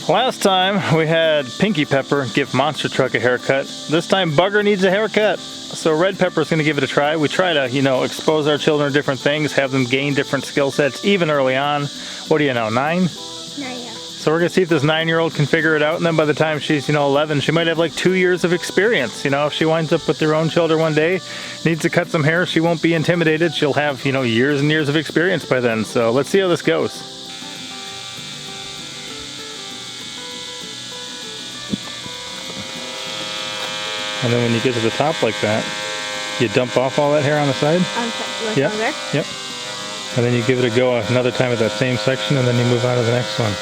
Last time we had Pinky Pepper give Monster Truck a haircut. This time Bugger needs a haircut. So Red Pepper's gonna give it a try. We try to, you know, expose our children to different things, have them gain different skill sets, even early on. What do you know, 9? 9, yeah. So we're gonna see if this 9-year-old can figure it out, and then by the time she's, 11, she might have like 2 years of experience. If she winds up with her own children one day, needs to cut some hair, she won't be intimidated. She'll have, years and years of experience by then. So let's see how this goes. And then when you get to the top like that, you dump off all that hair on the side. Yep. Yep. And then you give it a go another time at that same section, and then you move on to the next one.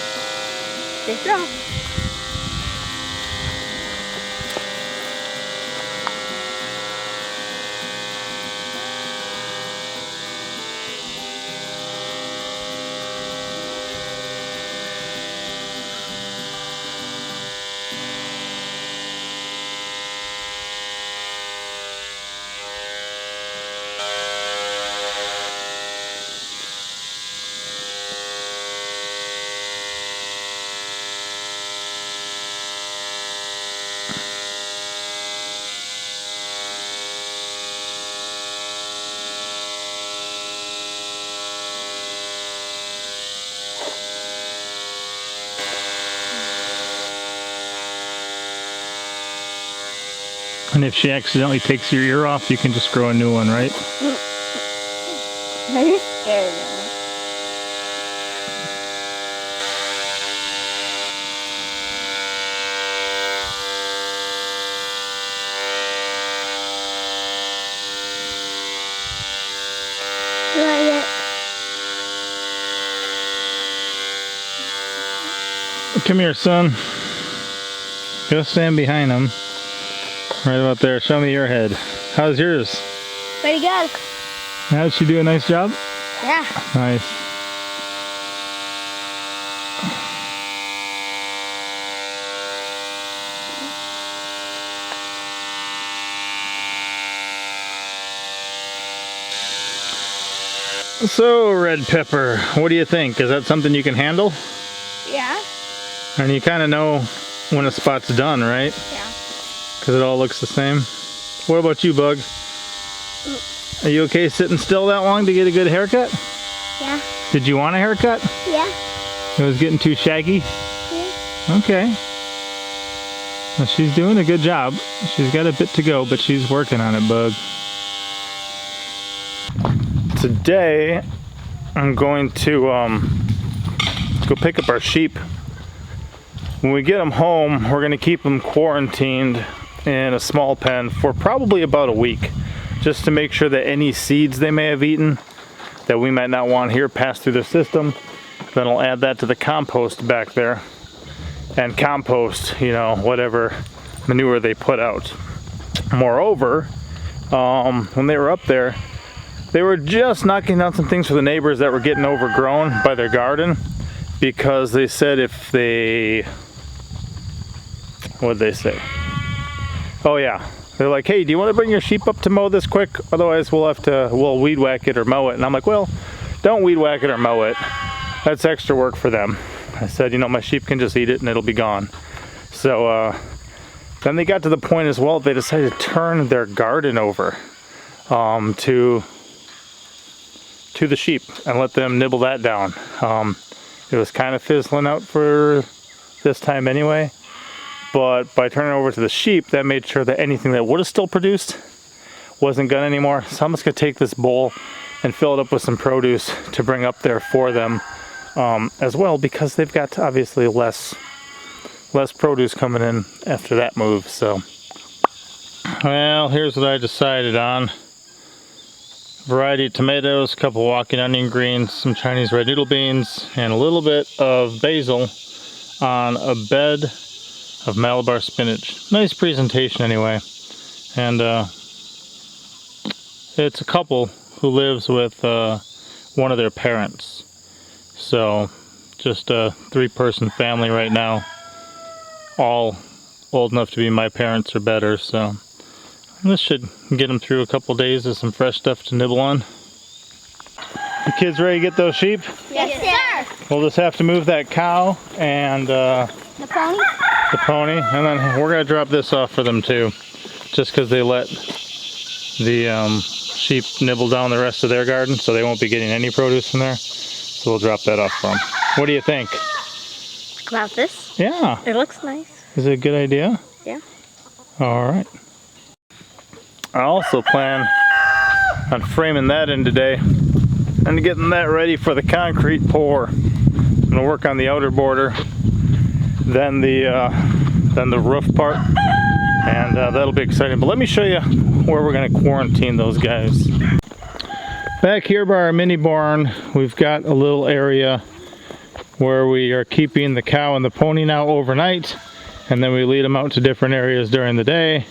Good job. And if she accidentally takes your ear off, you can just grow a new one, right? Are you scared of me? Come here, son. Go stand behind him. Right about there. Show me your head. How's yours? Pretty good. How did she do a nice job? Yeah. Nice. So, Red Pepper, what do you think? Is that something you can handle? Yeah. And you kind of know when a spot's done, right? Yeah. Because it all looks the same. What about you, Bug? Are you okay sitting still that long to get a good haircut? Yeah. Did you want a haircut? Yeah. It was getting too shaggy? Yeah. Okay. Well, she's doing a good job. She's got a bit to go, but she's working on it, Bug. Today, I'm going to go pick up our sheep. When we get them home, we're going to keep them quarantined in a small pen for probably about a week, just to make sure that any seeds they may have eaten that we might not want here pass through the system. Then I'll add that to the compost back there and compost, whatever manure they put out. Moreover, when they were up there, they were just knocking down some things for the neighbors that were getting overgrown by their garden, because they said if they, what'd they say? Oh yeah, They're like, hey, do you want to bring your sheep up to mow this quick? Otherwise we'll weed whack it or mow it. And I'm like, well, don't weed whack it or mow it. That's extra work for them. I said, you know, my sheep can just eat it and it'll be gone. So then they got to the point as well, they decided to turn their garden over to the sheep and let them nibble that down. It was kind of fizzling out for this time anyway. But by turning it over to the sheep, that made sure that anything that would have still produced wasn't gone anymore. So I'm just gonna take this bowl and fill it up with some produce to bring up there for them as well, because they've got obviously less produce coming in after that move. So, well, here's what I decided on. Variety of tomatoes, a couple walking onion greens, some Chinese red noodle beans, and a little bit of basil on a bed of Malabar spinach. Nice presentation anyway. And it's a couple who lives with one of their parents. So just a 3-person family right now. All old enough to be my parents or better. So this should get them through a couple days of some fresh stuff to nibble on. You kids ready to get those sheep? Yes, sir. We'll just have to move that cow and The pony? the pony, and then we're gonna drop this off for them too, just because they let the sheep nibble down the rest of their garden, so they won't be getting any produce from there. So we'll drop that off for them. What do you think? About this? Yeah. It looks nice. Is it a good idea? Yeah. All right. I also plan on framing that in today and getting that ready for the concrete pour. I'm gonna work on the outer border, then the roof part, and that'll be exciting. But let me show you where we're going to quarantine those guys. Back here by our mini barn, we've got a little area where we are keeping the cow and the pony now overnight, and then we lead them out to different areas during the day.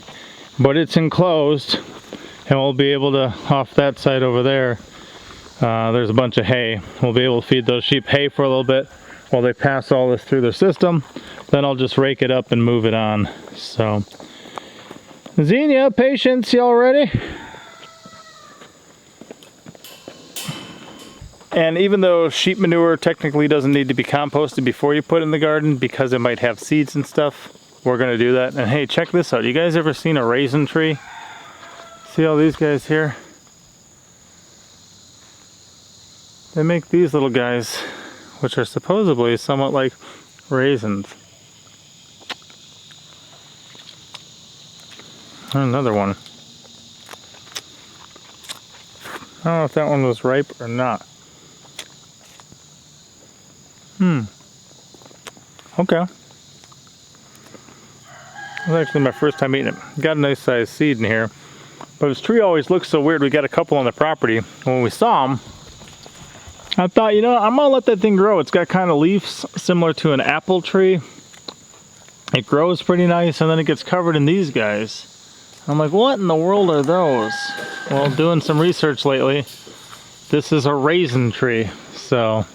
But it's enclosed, and we'll be able to, off that side over there, there's a bunch of hay. We'll be able to feed those sheep hay for a little bit while they pass all this through their system. Then I'll just rake it up and move it on. So, Xenia, Patience, y'all ready? And even though sheep manure technically doesn't need to be composted before you put it in the garden, because it might have seeds and stuff, we're gonna do that. And hey, check this out. You guys ever seen a raisin tree? See all these guys here? They make these little guys, which are supposedly somewhat like raisins. Another one. I don't know if that one was ripe or not. Okay. It was actually my first time eating it. Got a nice sized seed in here. But this tree always looks so weird. We got a couple on the property. When we saw them, I thought, you know, I'm gonna let that thing grow. It's got kind of leaves similar to an apple tree. It grows pretty nice, and then it gets covered in these guys. I'm like, what in the world are those? Well, doing some research lately, this is a raisin tree. So,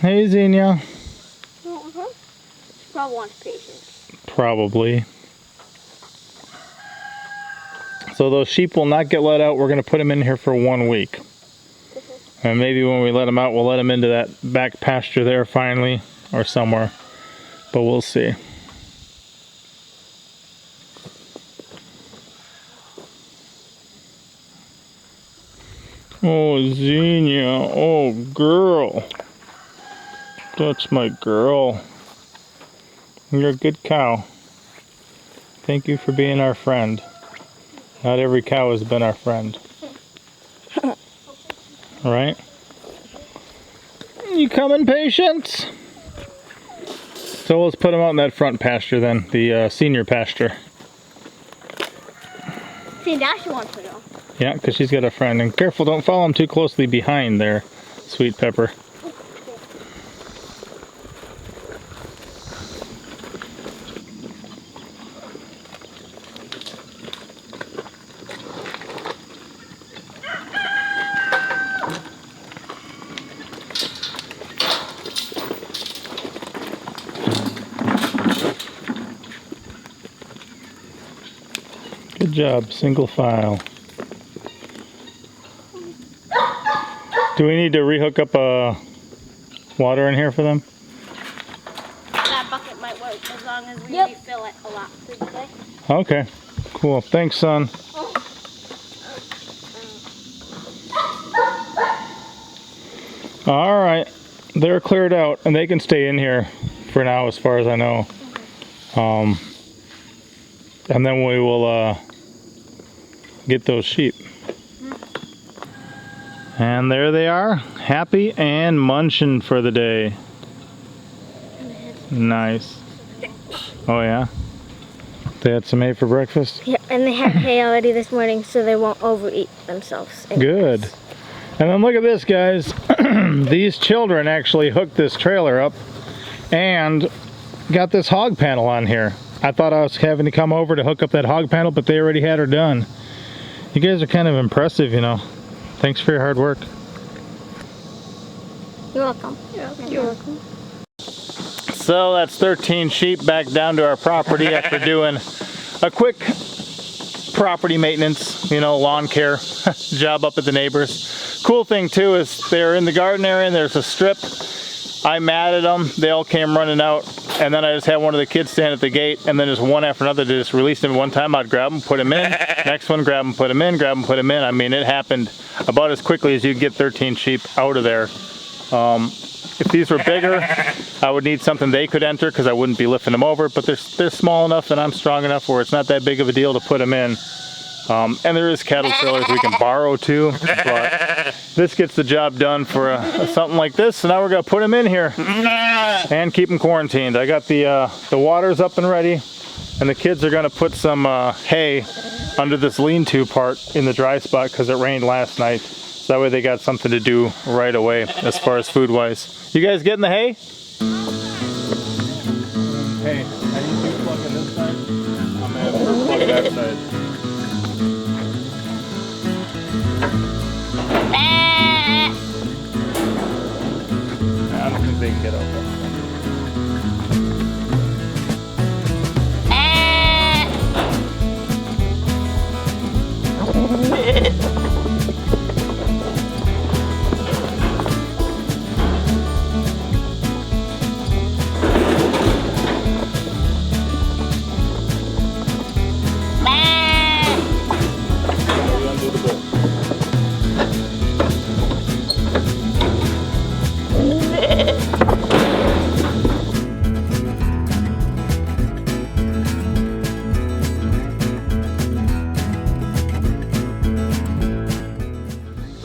hey Xenia. Probably wants patience. Probably. So those sheep will not get let out. We're going to put them in here for 1 week. And maybe when we let them out, we'll let them into that back pasture there finally, or somewhere. But we'll see. Oh, Xenia. Oh, girl. That's my girl. You're a good cow. Thank you for being our friend. Not every cow has been our friend. Alright? You coming, Patience? So let's put them out in that front pasture then, the senior pasture. See, now she wants to go. Yeah, because she's got a friend. And careful, don't follow them too closely behind there, Sweet Pepper. Good job, single file. Do we need to rehook up water in here for them? That bucket might work as long as we refill it a lot through the day. Okay, cool. Thanks, son. All right, they're cleared out, and they can stay in here for now, as far as I know. And then we will get those sheep. And there they are, happy and munching for the day. Nice. Oh yeah? They had some hay for breakfast? Yeah, and they had hay already this morning, so they won't overeat themselves. Good. And then look at this, guys. These children actually hooked this trailer up and got this hog panel on here. I thought I was having to come over to hook up that hog panel, but they already had her done. You guys are kind of impressive, you know. Thanks for your hard work. You're welcome. You're welcome. So that's 13 sheep back down to our property after doing a quick property maintenance, you know, lawn care job up at the neighbors. Cool thing too is they're in the garden area and there's a strip. I matted them, they all came running out, and then I just had one of the kids stand at the gate, and then just one after another, they just released them at one time. I'd grab them, put them in, next one, grab them, put them in, grab them, put them in. I mean, it happened about as quickly as you could get 13 sheep out of there. If these were bigger, I would need something they could enter because I wouldn't be lifting them over, but they're small enough and I'm strong enough where it's not that big of a deal to put them in. And there is cattle trailers we can borrow too, but this gets the job done for something like this. So now we're gonna put them in here and keep them quarantined. I got the waters up and ready, and the kids are gonna put some hay under this lean-to part in the dry spot because it rained last night. So that way they got something to do right away as far as food-wise. You guys getting the hay? Hey, I need you plugging this side. I'm gonna have her plug that side. I don't think they can get up there.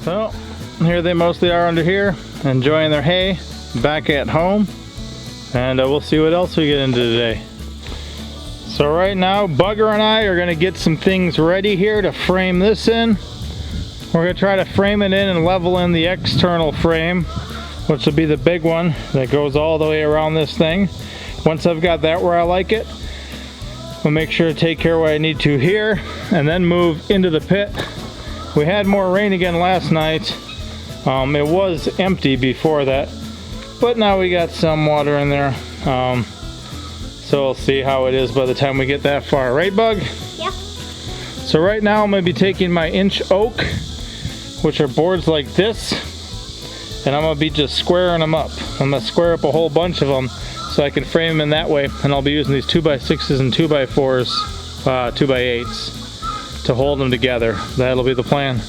So here they mostly are under here, enjoying their hay back at home, and we'll see what else we get into today. So right now Bugger and I are going to get some things ready here to frame this in. We're going to try to frame it in and level in the external frame, which will be the big one that goes all the way around this thing. Once I've got that where I like it, we'll make sure to take care of what I need to here and then move into the pit. We had more rain again last night. It was empty before that, but now we got some water in there. So we'll see how it is by the time we get that far. Right, Bug? Yeah. So right now I'm going to be taking my inch oak, which are boards like this, and I'm going to be just squaring them up. I'm going to square up a whole bunch of them so I can frame them in that way, and I'll be using these 2x6s and 2x4s, 2x8s. to hold them together. That'll be the plan.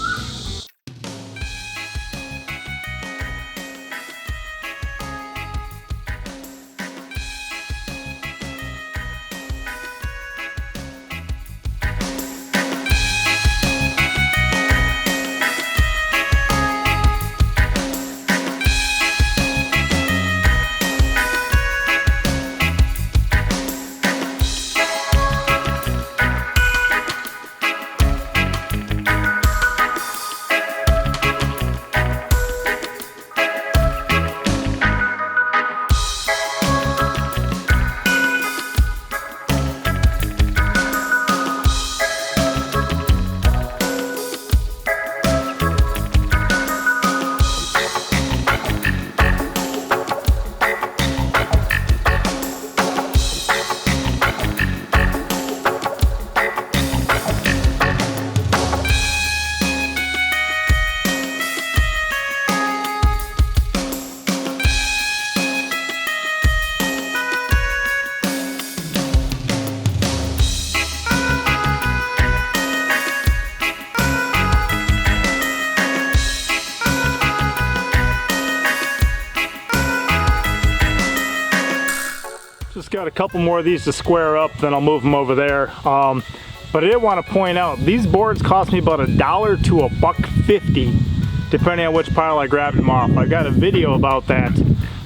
got a couple more of these to square up, then I'll move them over there. But I did want to point out, these boards cost me about $1 to $1.50, depending on which pile I grabbed them off. I got a video about that,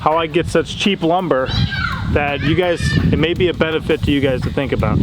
how I get such cheap lumber that you guys, it may be a benefit to you guys to think about.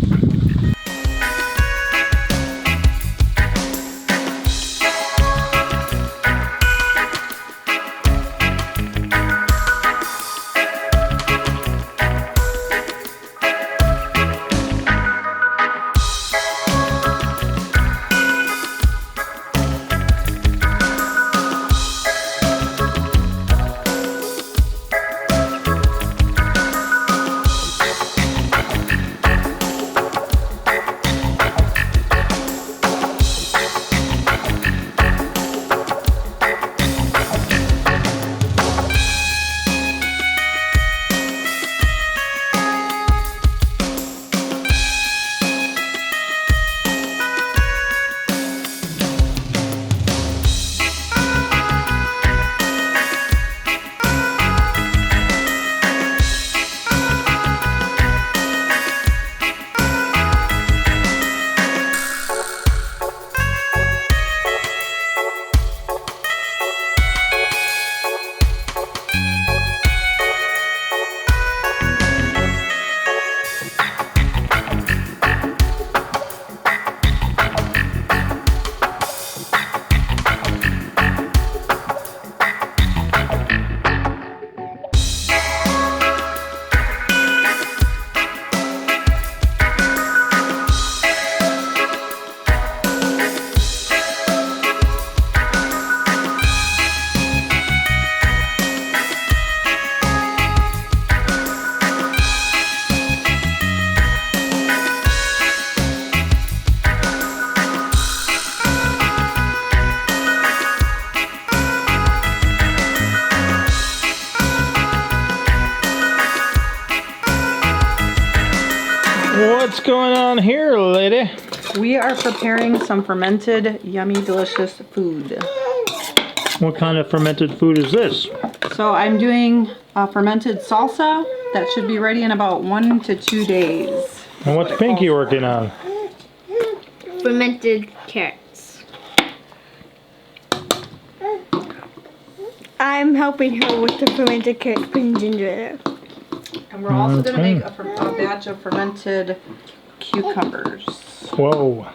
What's going on here, lady? We are preparing some fermented, yummy, delicious food. What kind of fermented food is this? So I'm doing a fermented salsa that should be ready in about 1 to 2 days. And what's Pinky working on? Fermented carrots. I'm helping her with the fermented carrots and ginger. And we're also going to make a batch of fermented cucumbers. Whoa.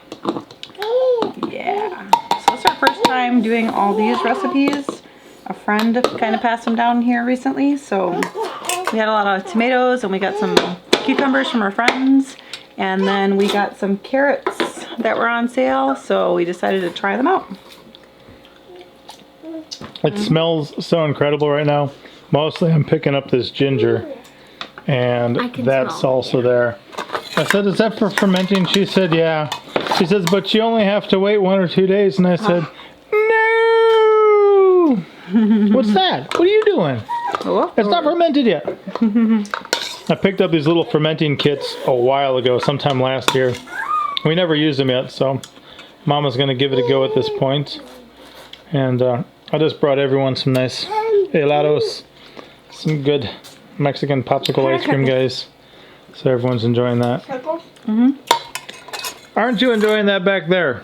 Yeah. So it's our first time doing all these recipes. A friend kind of passed them down here recently. So we had a lot of tomatoes and we got some cucumbers from our friends. And then we got some carrots that were on sale. So we decided to try them out. It smells so incredible right now. Mostly I'm picking up this ginger and that salsa there. I said, is that for fermenting? She said, yeah. She says, but you only have to wait 1 or 2 days. And I said, no! What's that? What are you doing? It's not fermented yet. I picked up these little fermenting kits a while ago, sometime last year. We never used them yet, so Mama's going to give it a go at this point. And I just brought everyone some nice helados, some good Mexican popsicle ice cream, guys. So everyone's enjoying that. Aren't you enjoying that back there?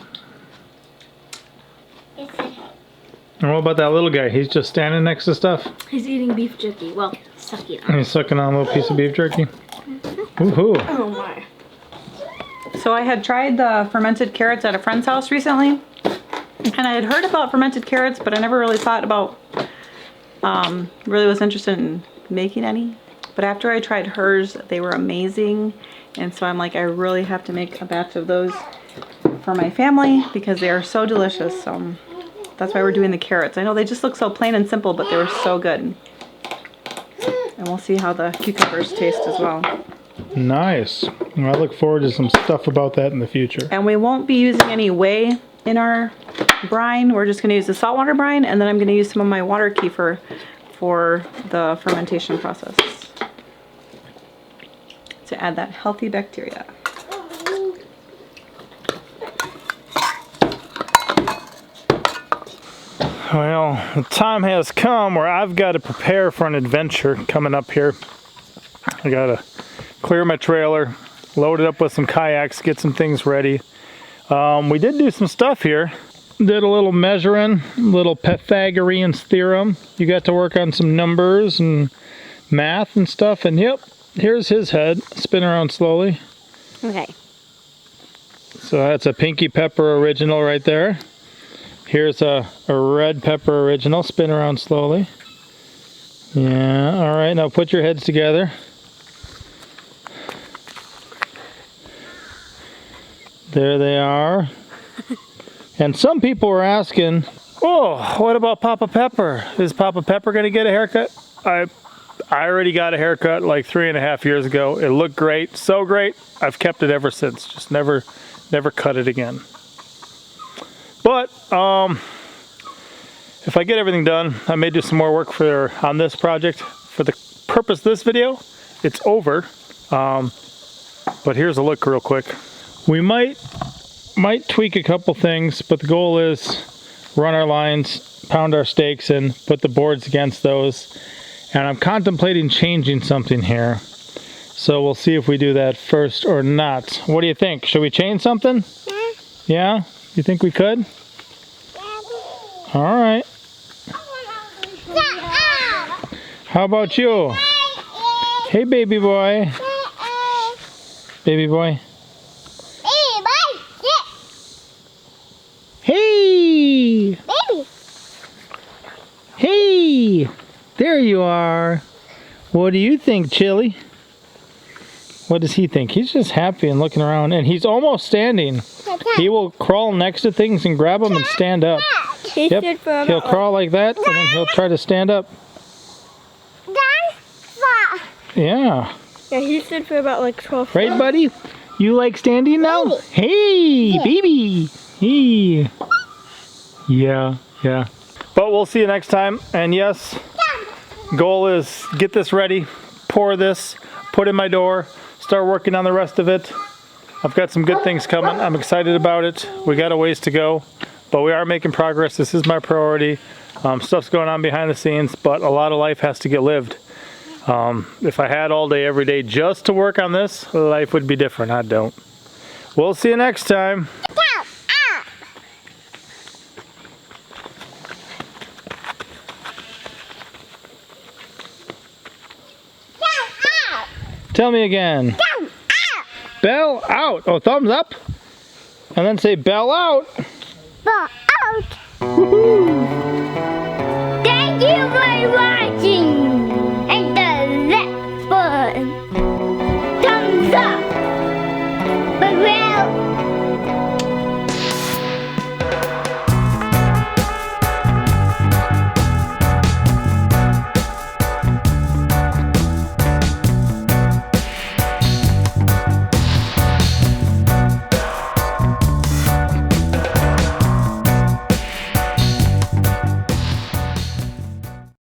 And what about that little guy? He's just standing next to stuff? He's eating beef jerky. Well, sucking on. And he's sucking on a little piece of beef jerky. Woohoo! Oh my. So I had tried the fermented carrots at a friend's house recently. And I had heard about fermented carrots, but I never really thought about, really was interested in making any. But after I tried hers, they were amazing. And so I'm like, I really have to make a batch of those for my family because they are so delicious. So that's why we're doing the carrots. I know they just look so plain and simple, but they were so good. And we'll see how the cucumbers taste as well. Nice. Well, I look forward to some stuff about that in the future. And we won't be using any whey in our brine. We're just going to use the saltwater brine, and then I'm going to use some of my water kefir for the fermentation process to add that healthy bacteria. Well, the time has come where I've got to prepare for an adventure coming up here. I gotta clear my trailer, load it up with some kayaks, get some things ready. We did do some stuff here. Did a little measuring, little Pythagorean theorem. You got to work on some numbers and math and stuff, and yep, here's his head. Spin around slowly. Okay. So that's a pinky pepper original right there. Here's a red pepper original. Spin around slowly. Yeah, all right, now put your heads together. There they are. And some people were asking, oh, what about Papa Pepper? Is Papa Pepper gonna get a haircut? I already got a haircut like 3.5 years ago. It looked great, so great. I've kept it ever since. Just never cut it again. But if I get everything done, I may do some more work on this project. For the purpose of this video, it's over. But here's a look real quick. We might tweak a couple things, but the goal is run our lines, pound our stakes, and put the boards against those. And I'm contemplating changing something here. So we'll see if we do that first or not. What do you think? Should we change something? Yeah? You think we could? All right. How about you? Hey, baby boy. Baby boy. Hey! Baby. Hey! There you are. What do you think, Chili? What does he think? He's just happy and looking around, and he's almost standing. He will crawl next to things and grab them and stand up. Yep, he'll crawl like that, and then he'll try to stand up. Yeah. Yeah, he stood for about like 12 Right, buddy? You like standing now? Hey, baby! Hey. Yeah. But we'll see you next time. And yes, goal is get this ready, pour this, put in my door, start working on the rest of it. I've got some good things coming. I'm excited about it. We got a ways to go, but we are making progress. This is my priority. Stuff's going on behind the scenes, but a lot of life has to get lived. If I had all day, every day just to work on this, life would be different. I don't. We'll see you next time. Tell me again. Bell out. Oh, thumbs up. And then say bell out. Bell out. Thank you for watching. And the left button. Thumbs up. But well.